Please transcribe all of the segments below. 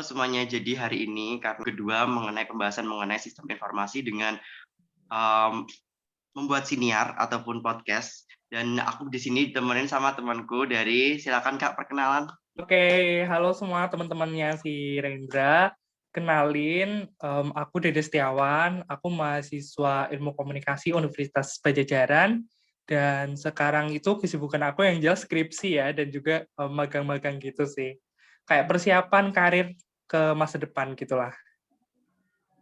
Halo semuanya, jadi hari ini kami kedua mengenai pembahasan mengenai sistem informasi dengan mmm, membuat siniar ataupun podcast dan aku di sini ditemenin sama temanku dari silakan Kak perkenalan. Oke, halo semua teman-temannya si Rendra. Kenalin, aku Dede Setiawan, aku mahasiswa Ilmu Komunikasi Universitas Pajajaran, dan sekarang itu kesibukan aku yang jelas skripsi ya, dan juga magang-magang gitu sih. Kayak persiapan karir ke masa depan gitulah.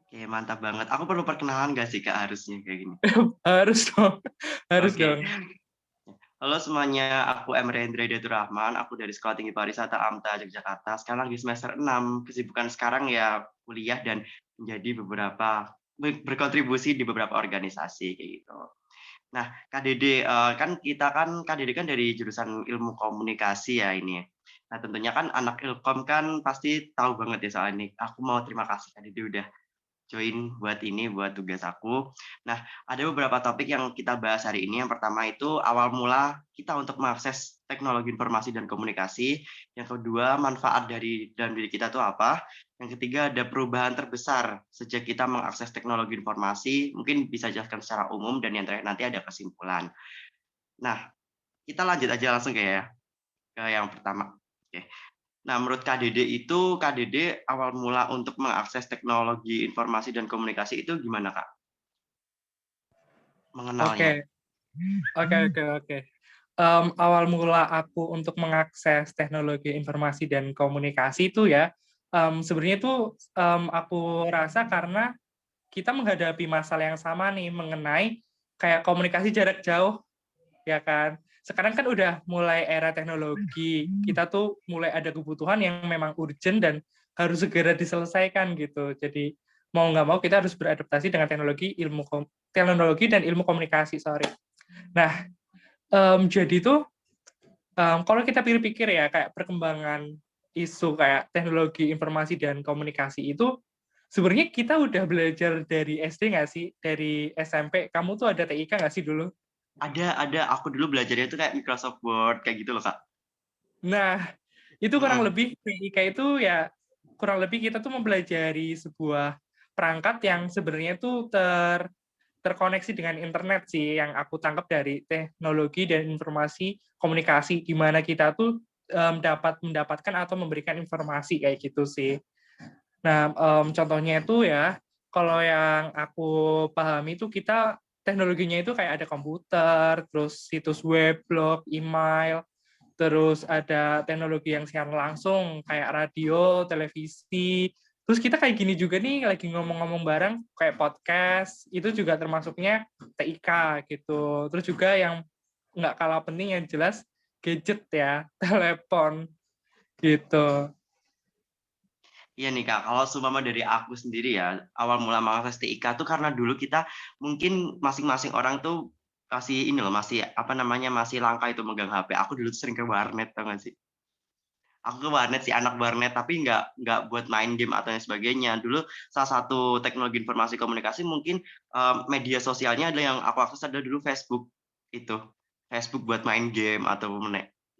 Oke mantap banget. Aku perlu perkenalan nggak sih Kak harusnya kayak gini? Harus dong, harus Oke. dong. Halo semuanya, aku Emre Hendra Rahman, aku dari Sekolah Tinggi Pariwisata AMTA Yogyakarta. Sekarang lagi semester 6. Kesibukan sekarang ya kuliah dan menjadi berkontribusi di beberapa organisasi kayak gitu. Nah, Kak Dede, Kak Dede kan dari jurusan Ilmu Komunikasi ya ini ya. Nah, tentunya kan anak Ilkom kan pasti tahu banget ya soal ini. Aku mau terima kasih Kak Dede udah join buat tugas aku. Nah, ada beberapa topik yang kita bahas hari ini. Yang pertama itu awal mula kita untuk mengakses teknologi informasi dan komunikasi. Yang kedua, manfaat dari dalam diri kita itu apa. Yang ketiga, ada perubahan terbesar sejak kita mengakses teknologi informasi. Mungkin bisa jelaskan secara umum dan yang terakhir nanti ada kesimpulan. Nah, kita lanjut aja langsung ke yang pertama. Oke. Nah, menurut Kak Dede itu, Kak Dede awal mula untuk mengakses teknologi informasi dan komunikasi itu gimana, Kak? Mengenalnya? Oke, oke. Awal mula aku untuk mengakses teknologi informasi dan komunikasi itu ya, sebenarnya itu aku rasa karena kita menghadapi masalah yang sama nih mengenai kayak komunikasi jarak jauh, ya kan. Sekarang kan udah mulai era teknologi, kita tuh mulai ada kebutuhan yang memang urgent dan harus segera diselesaikan gitu. Jadi mau nggak mau kita harus beradaptasi dengan teknologi dan ilmu komunikasi, sorry. Nah, jadi tuh kalau kita pikir-pikir ya, kayak perkembangan isu kayak teknologi informasi dan komunikasi itu, sebenarnya kita udah belajar dari SD nggak sih? Dari SMP, kamu tuh ada TIK nggak sih dulu? Ada. Aku dulu belajarnya itu kayak Microsoft Word, kayak gitu loh, Kak. Nah, itu kurang Mhm. lebih TIK itu ya, kurang lebih kita tuh mempelajari sebuah perangkat yang sebenarnya tuh terkoneksi dengan internet sih, yang aku tangkap dari teknologi dan informasi komunikasi, di mana kita tuh dapat mendapatkan atau memberikan informasi kayak gitu sih. Nah, contohnya itu ya, kalau yang aku pahami itu kita teknologinya itu kayak ada komputer, terus situs web, blog, email, terus ada teknologi yang siaran langsung kayak radio, televisi. Terus kita kayak gini juga nih lagi ngomong-ngomong bareng kayak podcast, itu juga termasuknya TIK gitu. Terus juga yang nggak kalah penting yang jelas gadget ya, telepon gitu. Iya nih, Kak, kalau seumpama dari aku sendiri ya, awal mula mengakses TIK tuh karena dulu kita mungkin masing-masing orang tuh masih ini loh, masih apa namanya, masih langka itu megang HP. Aku dulu tuh sering ke warnet, tau nggak sih? Aku ke warnet sih, anak warnet, tapi nggak buat main game atau lain sebagainya. Dulu salah satu teknologi informasi komunikasi mungkin, media sosialnya adalah yang aku akses adalah dulu Facebook, itu. Facebook buat main game atau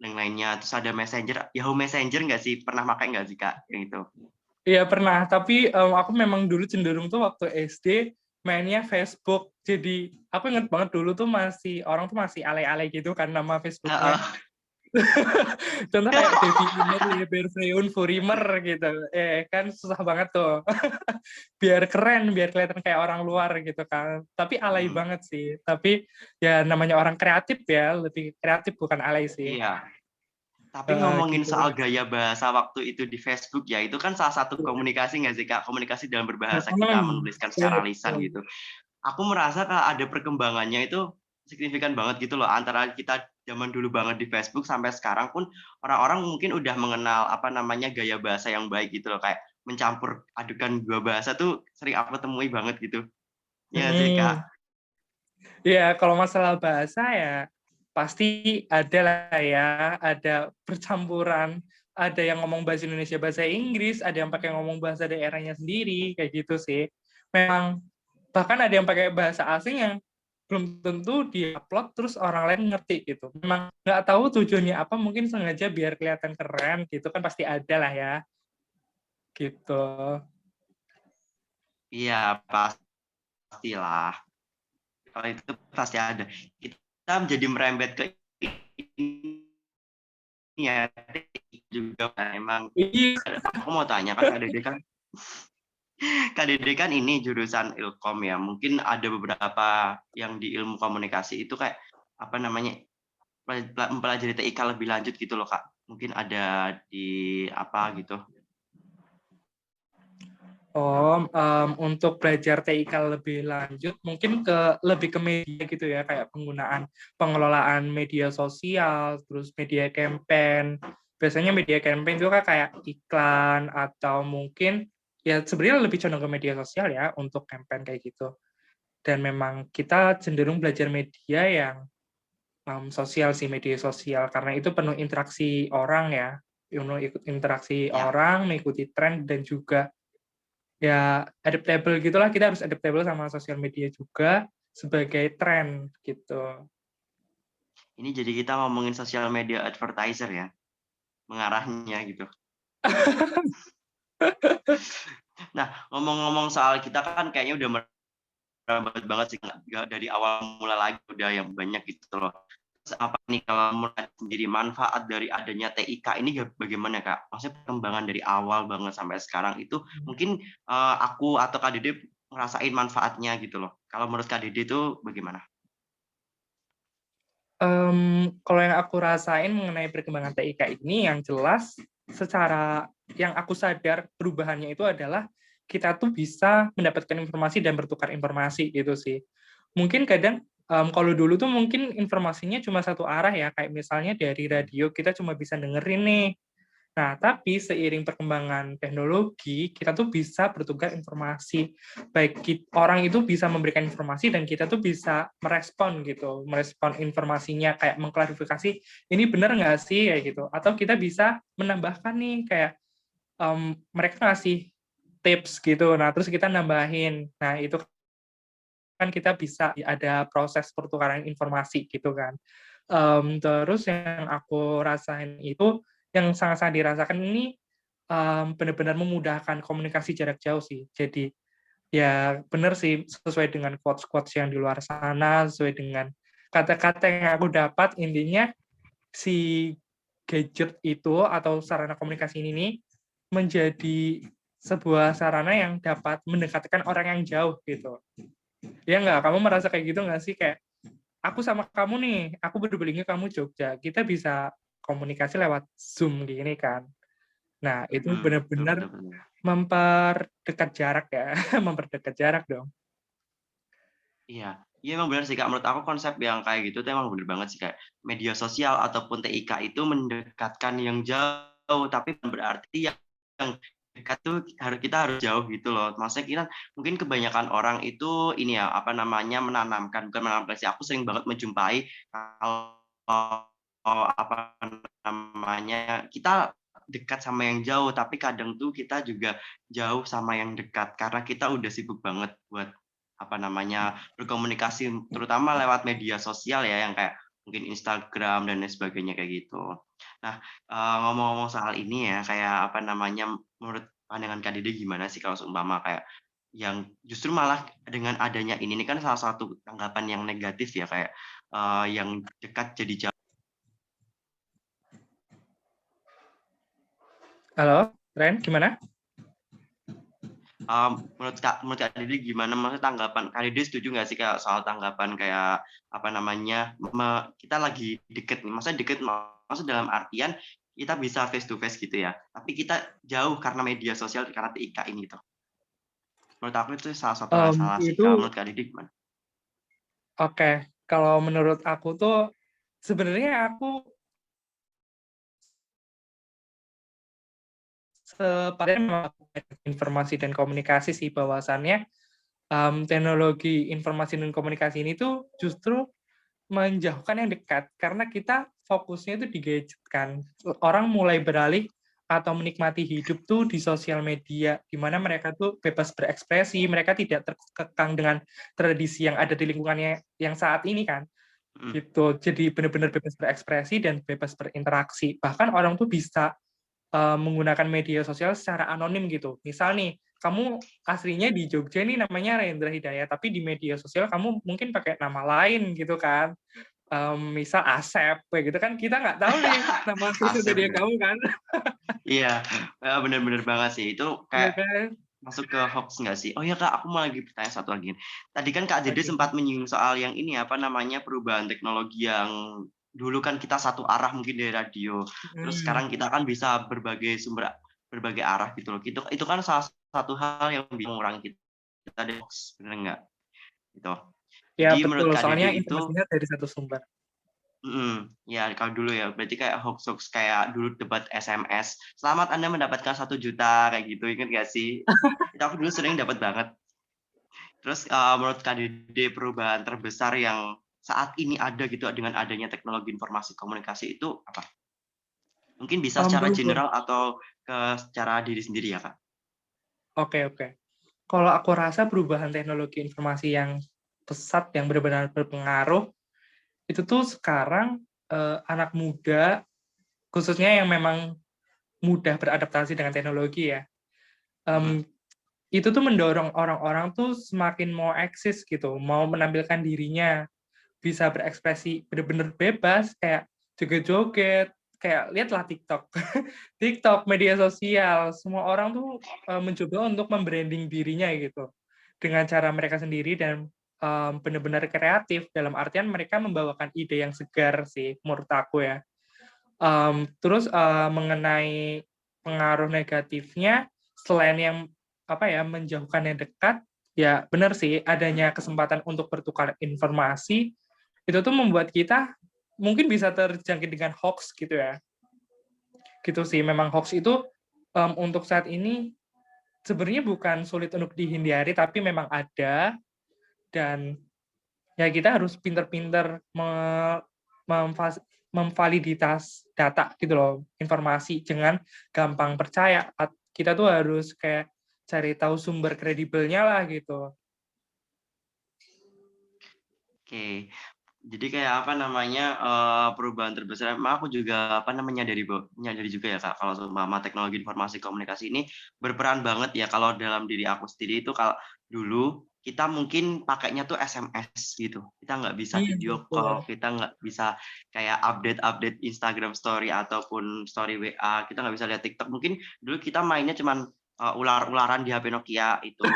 yang lainnya, terus ada Messenger, Yahoo Messenger nggak sih? Pernah pakai nggak sih, Kak, yang itu? Iya pernah, tapi aku memang dulu cenderung tuh waktu SD mainnya Facebook. Jadi aku inget banget dulu tuh orang tuh masih alay-alay gitu kan nama Facebooknya. Heeh. Contoh kayak Devi Imer, Lieber Freun, Furimer gitu. Kan susah banget tuh. Biar keren, biar kelihatan kayak orang luar gitu kan. Tapi alay Mhm, banget sih. Tapi ya namanya orang kreatif ya, lebih kreatif bukan alay sih. iya. Tapi ngomongin Gitu. soal gaya bahasa waktu itu di Facebook ya, itu kan salah satu komunikasi nggak sih, Kak? Komunikasi dalam berbahasa, kita menuliskan secara lisan Betul. gitu. Aku merasa ada perkembangannya itu signifikan banget gitu loh, antara kita zaman dulu banget di Facebook sampai sekarang pun orang-orang mungkin udah mengenal, apa namanya, gaya bahasa yang baik gitu loh, kayak mencampur adukan 2 bahasa tuh sering aku temui banget gitu. Iya nggak sih, Kak? Mm. Ya, kalau masalah bahasa ya pasti ada lah ya, ada percampuran, ada yang ngomong bahasa Indonesia, bahasa Inggris, ada yang pakai ngomong bahasa daerahnya sendiri, kayak gitu sih. Memang bahkan ada yang pakai bahasa asing yang belum tentu di-upload terus orang lain ngerti gitu. Memang nggak tahu tujuannya apa, mungkin sengaja biar kelihatan keren gitu kan pasti ada lah ya. gitu. Iya, pastilah. Kalau itu pasti ada. Kita menjadi merembet ke ini ya juga kan, emang. Iya. Aku mau tanya kan Kak Dede kan ini jurusan Ilkom ya. Mungkin ada beberapa yang di ilmu komunikasi itu kayak apa namanya mempelajari TIK lebih lanjut gitu loh Kak. Mungkin ada di apa gitu. Oh, untuk belajar TIK lebih lanjut, mungkin lebih ke media gitu ya, kayak penggunaan pengelolaan media sosial, terus media campaign. Biasanya media campaign itu kan kayak iklan atau mungkin ya sebenarnya lebih condong ke media sosial ya untuk campaign kayak gitu. Dan memang kita cenderung belajar media yang sosial sih, media sosial karena itu penuh interaksi orang ya, penuh ikut interaksi Ya, orang, mengikuti tren dan juga ya adaptable gitulah, kita harus adaptable sama sosial media juga sebagai tren gitu. ini jadi kita ngomongin sosial media advertiser ya, mengarahnya gitu. Nah, ngomong-ngomong soal kita kan kayaknya udah merambat banget sih dari awal mula lagi udah yang banyak gitu loh. Terus apa nih kalau mulai sendiri manfaat dari adanya TIK ini bagaimana Kak? Maksudnya perkembangan dari awal banget sampai sekarang itu mungkin aku atau Kak Dede ngerasain manfaatnya gitu loh. Kalau menurut Kak Dede itu bagaimana? Kalau yang aku rasain mengenai perkembangan TIK ini, yang jelas secara yang aku sadar perubahannya itu adalah kita tuh bisa mendapatkan informasi dan bertukar informasi gitu sih. Mungkin kadang kalau dulu tuh mungkin informasinya cuma satu arah ya, kayak misalnya dari radio kita cuma bisa dengerin nih. Nah, tapi seiring perkembangan teknologi, kita tuh bisa bertukar informasi. Baik orang itu bisa memberikan informasi dan kita tuh bisa merespon gitu, merespon informasinya kayak mengklarifikasi ini benar nggak sih kayak gitu. Atau kita bisa menambahkan nih kayak mereka ngasih tips gitu. Nah, terus kita nambahin. Nah, itu kan kita bisa ada proses pertukaran informasi gitu kan. Terus yang aku rasain itu yang sangat-sangat dirasakan ini benar-benar memudahkan komunikasi jarak jauh sih. Jadi ya benar sih sesuai dengan quotes-quotes yang di luar sana, sesuai dengan kata-kata yang aku dapat, intinya si gadget itu atau sarana komunikasi ini menjadi sebuah sarana yang dapat mendekatkan orang yang jauh gitu. Ya nggak? Kamu merasa kayak gitu nggak sih? Kayak aku sama kamu nih, aku berberingnya kamu Jogja, kita bisa komunikasi lewat Zoom gini kan. Nah, itu Betul, benar-benar betul, betul. memperdekat jarak ya, memperdekat jarak dong. Iya, iya emang benar sih Kak. Menurut aku konsep yang kayak gitu tuh emang bener banget sih kayak media sosial ataupun TIK itu mendekatkan yang jauh, tapi bukan berarti yang dekat tuh kita harus jauh gitu loh. Maksudnya kita mungkin kebanyakan orang itu ini ya apa namanya menanamkan bukan menanamkan sih. Aku sering banget menjumpai kalau apa namanya kita dekat sama yang jauh, tapi kadang tuh kita juga jauh sama yang dekat karena kita udah sibuk banget buat apa namanya berkomunikasi terutama lewat media sosial ya yang kayak mungkin Instagram dan lain sebagainya kayak gitu. Nah, ngomong-ngomong soal ini ya kayak apa namanya menurut pandangan Kak Dede gimana sih kalau seumpama kayak yang justru malah dengan adanya ini kan salah satu tanggapan yang negatif ya kayak yang dekat jadi jauh. Halo, Ren, gimana? Menurut Kak Dede gimana? Maksudnya tanggapan Kak Dede setuju nggak sih kayak soal tanggapan kayak apa namanya kita lagi deket nih, maksudnya deket maksud dalam artian kita bisa face to face gitu ya, tapi kita jauh karena media sosial karena TIK ini gitu. Menurut aku itu salah satu hal yang salah sih. Itu Kalau menurut Kak Dede gimana? oke. Kalau menurut aku tuh sebenarnya aku sepadan informasi dan komunikasi sih bahwasannya teknologi informasi dan komunikasi ini tuh justru menjauhkan yang dekat karena kita fokusnya itu di gadget kan. Orang mulai beralih atau menikmati hidup tuh di sosial media di mana mereka tuh bebas berekspresi, mereka tidak terkekang dengan tradisi yang ada di lingkungannya yang saat ini kan. Mhm, Gitu. Jadi benar-benar bebas berekspresi dan bebas berinteraksi. Bahkan orang tuh bisa menggunakan media sosial secara anonim gitu. Misal nih, kamu aslinya di Jogja nih namanya Rendra Hidayat, tapi di media sosial kamu mungkin pakai nama lain gitu kan. Misal Asep, kayak gitu kan kita nggak tahu nih nama sosial Asep media ya. kamu kan. Iya, bener-bener banget sih. Itu Iya kayak kan? masuk ke hoax nggak sih? Oh ya Kak, aku mau lagi bertanya satu lagi. Tadi kan Kak Dede Oke. sempat menyinggung soal yang ini apa namanya perubahan teknologi yang dulu kan kita satu arah mungkin dari radio. Terus Hmm. sekarang kita kan bisa berbagai arah gitu loh. Itu kan salah satu hal yang bisa mengurangi kita dari hoax, bener nggak? Gitu. Ya Jadi betul, menurut Kak Dede soalnya itu informasinya dari satu sumber. Ya kalau dulu ya, berarti kayak hoax-hoax kayak dulu debat SMS, "Selamat Anda mendapatkan 1 juta," kayak gitu, inget nggak sih? Itu aku dulu sering dapat banget. Terus, menurut Kak Dede perubahan terbesar yang saat ini ada gitu dengan adanya teknologi informasi komunikasi itu apa? Mungkin bisa secara Berubah. general atau secara diri sendiri ya, Kak? Oke, oke. Kalau aku rasa perubahan teknologi informasi yang pesat, yang benar-benar berpengaruh, itu tuh sekarang anak muda, khususnya yang memang mudah beradaptasi dengan teknologi ya, Mhm. em, itu tuh mendorong orang-orang tuh semakin mau eksis gitu, mau menampilkan dirinya, bisa berekspresi benar-benar bebas, kayak joget-joget, kayak lihatlah TikTok. TikTok, media sosial, semua orang tuh mencoba untuk membranding dirinya gitu, dengan cara mereka sendiri dan benar-benar kreatif, dalam artian mereka membawakan ide yang segar sih, menurut aku ya. Terus mengenai pengaruh negatifnya, selain yang apa ya menjauhkan yang dekat, ya benar sih adanya kesempatan untuk bertukar informasi itu tuh membuat kita mungkin bisa terjangkit dengan hoax gitu ya. Gitu sih, memang hoax itu untuk saat ini sebenarnya bukan sulit untuk dihindari, tapi memang ada dan ya kita harus pinter-pinter memvaliditas data gitu loh, informasi, jangan gampang percaya. Kita tuh harus kayak cari tahu sumber kredibelnya lah gitu. Oke. Jadi kayak apa namanya, perubahan terbesar emang aku juga apa namanya, menyadari juga ya Kak, kalau seumpama teknologi informasi komunikasi ini berperan banget ya kalau dalam diri aku sendiri itu kalau dulu kita mungkin pakainya tuh SMS gitu. Kita nggak bisa video Betul. call, kita nggak bisa kayak update-update Instagram story ataupun story WA, kita nggak bisa lihat TikTok. Mungkin dulu kita mainnya cuman, ular-ularan di HP Nokia itu.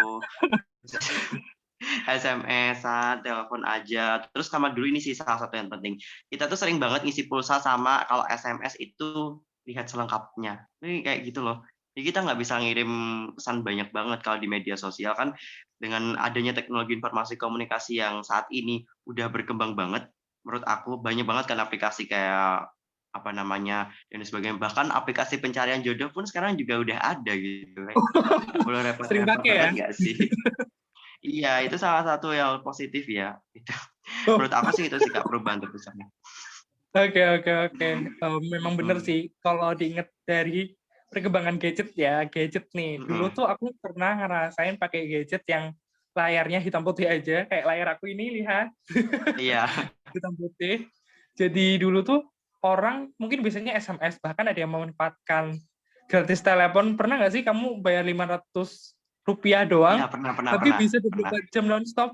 SMS-an, telepon aja, terus sama dulu ini sih salah satu yang penting, kita tuh sering banget ngisi pulsa sama kalau SMS itu lihat selengkapnya, ini kayak gitu loh. Jadi kita nggak bisa ngirim pesan banyak banget kalau di media sosial kan dengan adanya teknologi informasi komunikasi yang saat ini udah berkembang banget, menurut aku banyak banget kan aplikasi kayak, apa namanya, dan sebagainya, bahkan aplikasi pencarian jodoh pun sekarang juga udah ada gitu kan, nggak perlu Sering repot-repot pakai ya? banget nggak sih? Iya, itu salah satu yang positif ya, itu. Oh, Menurut aku sih itu sih, Kak, perubahan terbesarnya. oke, oke, oke. Memang benar Mhm, sih, kalau diingat dari perkembangan gadget ya, gadget nih. Dulu mhm. tuh aku pernah ngerasain pakai gadget yang layarnya hitam putih aja, kayak layar aku ini, lihat, Iya, hitam putih. Jadi dulu tuh orang mungkin biasanya SMS, bahkan ada yang memanfaatkan gratis telepon. Pernah nggak sih kamu bayar Rp500 iya, doang, pernah pernah tapi pernah bisa pernah. 24 jam nonstop?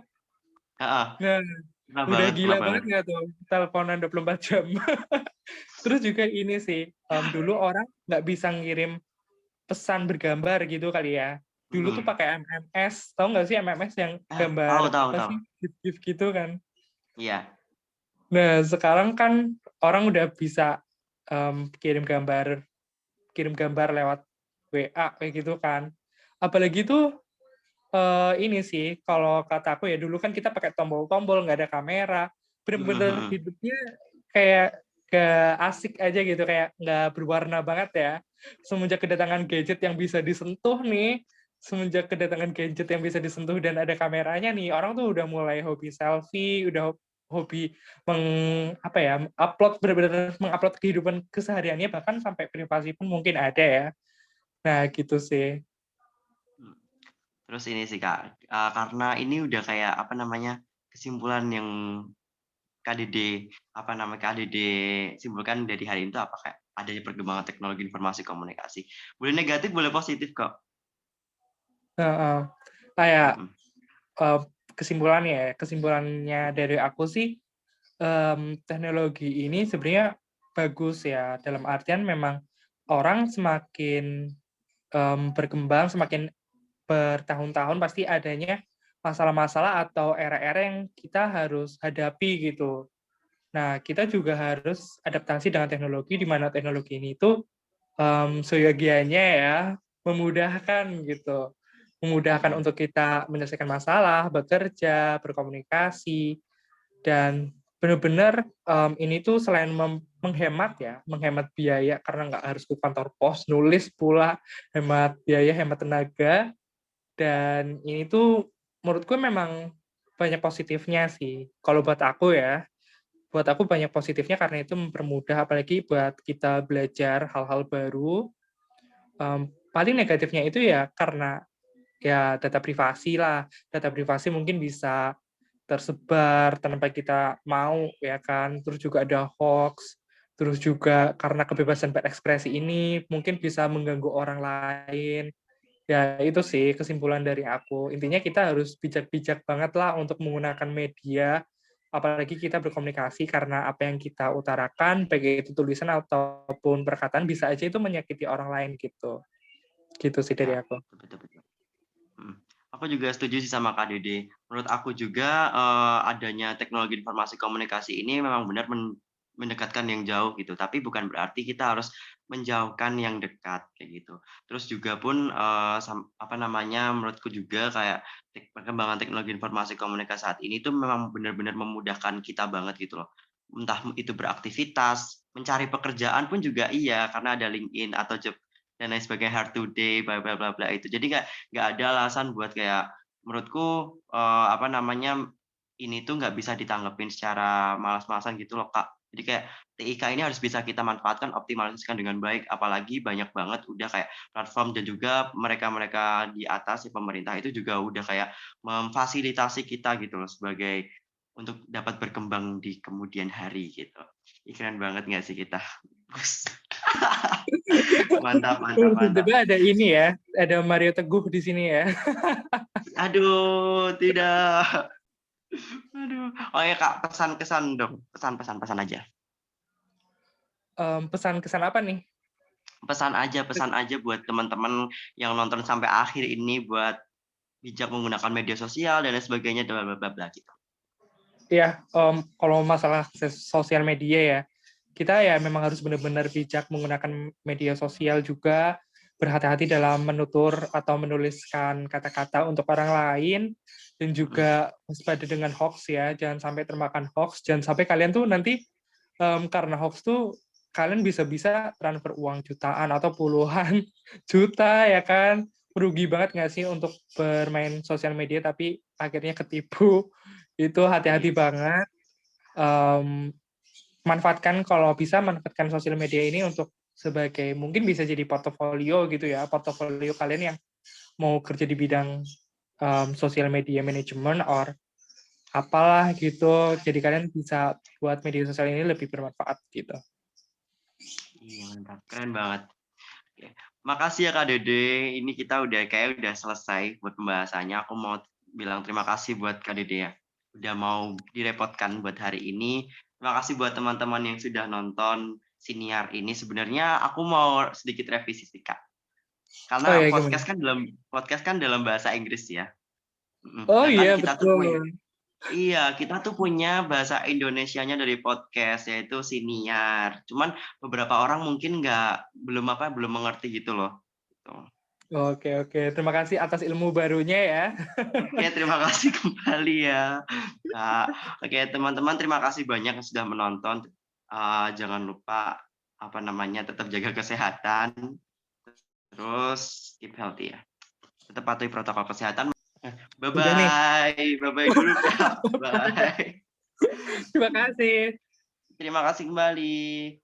Heeh, Nah, pernah udah banget gila pernah banget banget. nggak tuh teleponan 24 jam? Terus juga ini sih, dulu orang nggak bisa ngirim pesan bergambar gitu kali ya. Dulu tuh Mhm. pakai MMS, tahu nggak sih MMS yang Tahu gambar tahu apa tahu. sih, GIF gitu kan. Iya, Nah, sekarang kan orang udah bisa kirim gambar lewat WA kayak gitu kan. Apalagi tuh ini sih, kalau kata aku ya dulu kan kita pakai tombol-tombol, nggak ada kamera, mhm bener-bener mhm. hidupnya kayak gak asik aja gitu, kayak nggak berwarna banget ya. Semenjak kedatangan gadget yang bisa disentuh nih, semenjak kedatangan gadget yang bisa disentuh dan ada kameranya nih, orang tuh udah mulai hobi selfie, udah hobi apa ya, upload bener-bener mengupload kehidupan kesehariannya, bahkan sampai privasi pun mungkin ada ya. Nah gitu sih. Mhm. Terus ini sih, Kak, karena ini udah kayak, apa namanya, kesimpulan yang KDD, apa namanya, KDD simpulkan dari hari ini tuh apa, Kak? adanya perkembangan teknologi informasi komunikasi. Boleh negatif, boleh positif kok. Heeh. Kayak Mhm. kesimpulannya dari aku sih, teknologi ini sebenarnya bagus ya, dalam artian memang orang semakin berkembang, semakin bertahun-tahun pasti adanya masalah-masalah atau era-era yang kita harus hadapi gitu. Nah, kita juga harus adaptasi dengan teknologi, di mana teknologi ini itu seyogianya ya memudahkan gitu. Memudahkan Mhm. untuk kita menyelesaikan masalah, bekerja, berkomunikasi, dan benar-benar ini tuh selain menghemat ya, menghemat biaya karena nggak harus ke kantor pos, nulis pula, hemat biaya, hemat tenaga, dan ini tuh menurutku memang banyak positifnya sih. Kalau buat aku banyak positifnya karena itu mempermudah, apalagi buat kita belajar hal-hal baru. Paling negatifnya itu ya karena ya data privasi lah. Data privasi mungkin bisa tersebar tanpa kita mau ya kan. Terus juga ada hoax. Terus juga karena kebebasan berekspresi ini mungkin bisa mengganggu orang lain. Ya itu sih kesimpulan dari aku. Intinya kita harus bijak-bijak banget lah untuk menggunakan media, apalagi kita berkomunikasi karena apa yang kita utarakan, baik itu tulisan ataupun perkataan, bisa aja itu menyakiti orang lain gitu. Gitu sih dari Ya, aku. betul betul betul. Mhm. Aku juga setuju sih sama Kak Dede. Menurut aku juga, adanya teknologi informasi komunikasi ini memang benar mendekatkan yang jauh gitu, tapi bukan berarti kita harus menjauhkan yang dekat, kayak gitu. Terus juga pun, apa namanya, menurutku juga kayak perkembangan teknologi informasi komunikasi saat ini tuh memang benar-benar memudahkan kita banget gitu loh. Entah itu beraktivitas, mencari pekerjaan pun juga iya, karena ada LinkedIn atau job dan lain sebagainya, Hard Today, bla bla bla bla itu. Jadi nggak ada alasan buat kayak menurutku, apa namanya, ini tuh nggak bisa ditanggepin secara malas-malasan gitu loh, Kak. Jadi kayak TIK ini harus bisa kita manfaatkan, optimalisasikan dengan baik, apalagi banyak banget udah kayak platform dan juga mereka-mereka di atas, ya pemerintah itu juga udah kayak memfasilitasi kita gitu loh sebagai untuk dapat berkembang di kemudian hari gitu. Ih, keren banget nggak sih kita? Mantap mantap mantap. Tiba-tiba ada ini ya, ada Mario Teguh di sini ya. Aduh, tidak. Aduh. Oh ya Kak, pesan-kesan dong, pesan aja. Pesan kesan apa nih? Pesan aja buat teman-teman yang nonton sampai akhir ini buat bijak menggunakan media sosial dan lain sebagainya, bla bla bla bla gitu. Ya, kalau masalah sosial media ya, kita ya memang harus benar-benar bijak menggunakan media sosial juga, berhati-hati dalam menutur atau menuliskan kata-kata untuk orang lain, dan Mhm. juga waspada dengan hoax ya, jangan sampai termakan hoax, jangan sampai kalian tuh nanti karena hoax tuh kalian bisa-bisa transfer uang jutaan atau puluhan juta ya kan, merugi banget nggak sih untuk bermain sosial media tapi akhirnya ketipu. Itu hati-hati Iya. banget. Em, manfaatkan sosial media ini untuk sebagai mungkin bisa jadi portofolio gitu ya, portofolio kalian yang mau kerja di bidang sosial media management or apalah gitu. Jadi kalian bisa buat media sosial ini lebih bermanfaat gitu. Iya, mantap, keren banget. Oke. Makasih ya Kak Dede, ini kita udah selesai buat pembahasannya. Aku mau bilang terima kasih buat Kak Dede ya, udah mau direpotkan buat hari ini. Terima kasih buat teman-teman yang sudah nonton siniar ini. Sebenarnya aku mau sedikit revisi sih, Kak. Oh Karena ya gimana? podcast kan dalam bahasa Inggris ya, Oh sedangkan iya kita tuh betul. iya, kita tuh punya bahasa Indonesianya dari podcast, yaitu siniar. Cuman beberapa orang mungkin belum mengerti gitu loh, gitu. Oke oke. Terima kasih atas ilmu barunya ya. Oke, terima kasih kembali ya, Kak. Oke, teman-teman terima kasih banyak yang sudah menonton. Jangan lupa, apa namanya, tetap jaga kesehatan, terus keep healthy ya. Tetap patuhi protokol kesehatan. Udah nih. Bye-bye. Bye-bye dulu, Kak. Bye. Terima kasih. Terima kasih kembali.